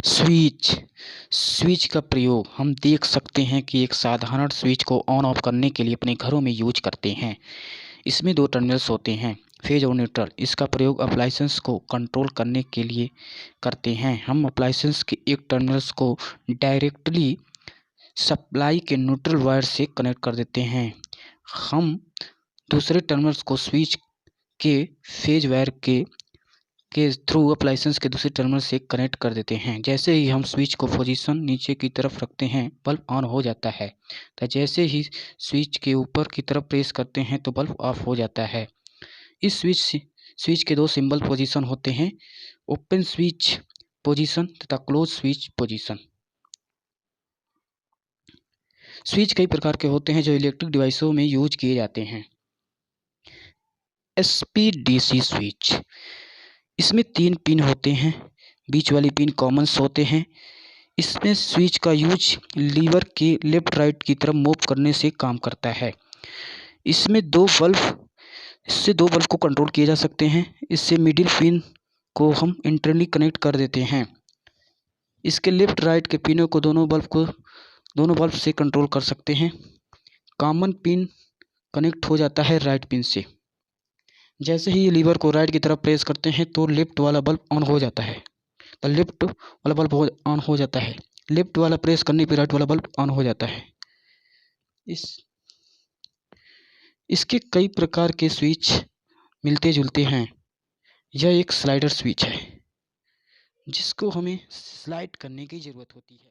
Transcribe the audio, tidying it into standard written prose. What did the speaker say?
Switch switch का प्रयोग हम देख सकते हैं कि एक साधारण स्विच को ऑन ऑफ करने के लिए अपने घरों में यूज करते हैं। इसमें दो टर्मिनल्स होते हैं, फेज और न्यूट्रल। इसका प्रयोग अप्लायंसेस को कंट्रोल करने के लिए करते हैं। हम अप्लायंसेस के एक टर्मिनल्स को डायरेक्टली सप्लाई के न्यूट्रल वायर से कनेक्ट कर देते हैं। हम दूसरे टर्मिनल्स को स्विच के फेज वायर के थ्रू अप्लायंसेस के दूसरे टर्मिनल से कनेक्ट कर देते हैं। जैसे ही हम स्विच को पोजीशन नीचे की तरफ रखते हैं, बल्ब ऑन हो जाता है। तो जैसे ही स्विच के ऊपर की तरफ प्रेस करते हैं तो बल्ब ऑफ हो जाता है। इस स्विच के दो सिंबल पोजीशन होते हैं, ओपन स्विच पोजीशन तथा क्लोज स्विच पोजीशन। स्विच कई प्रकार के होते हैं जो इलेक्ट्रिक डिवाइसों में यूज किए जाते हैं। एसपीडीसी स्विच, इसमें 3 पिन होते हैं, बीच वाली पिन कॉमन्स होते हैं। इसमें स्विच का यूज लीवर के लेफ्ट राइट की तरफ मूव करने से काम करता है। इससे दो बल्ब को कंट्रोल किए जा सकते हैं। इससे मिडिल पिन को हम इंटरनली कनेक्ट कर देते हैं। इसके लेफ्ट राइट के पिनों को दोनों बल्ब से कंट्रोल कर सकते हैं। कॉमन पिन कनेक्ट हो जाता है राइट पिन से। जैसे ही ये लीवर को राइट की तरफ प्रेस करते हैं तो लेफ्ट वाला बल्ब ऑन हो जाता है। तो लेफ्ट वाला बल्ब ऑन हो जाता है। लेफ्ट वाला प्रेस करने पे राइट वाला बल्ब ऑन हो जाता है। इसके कई प्रकार के स्विच मिलते जुलते हैं। यह एक स्लाइडर स्विच है जिसको हमें स्लाइड करने की ज़रूरत होती है।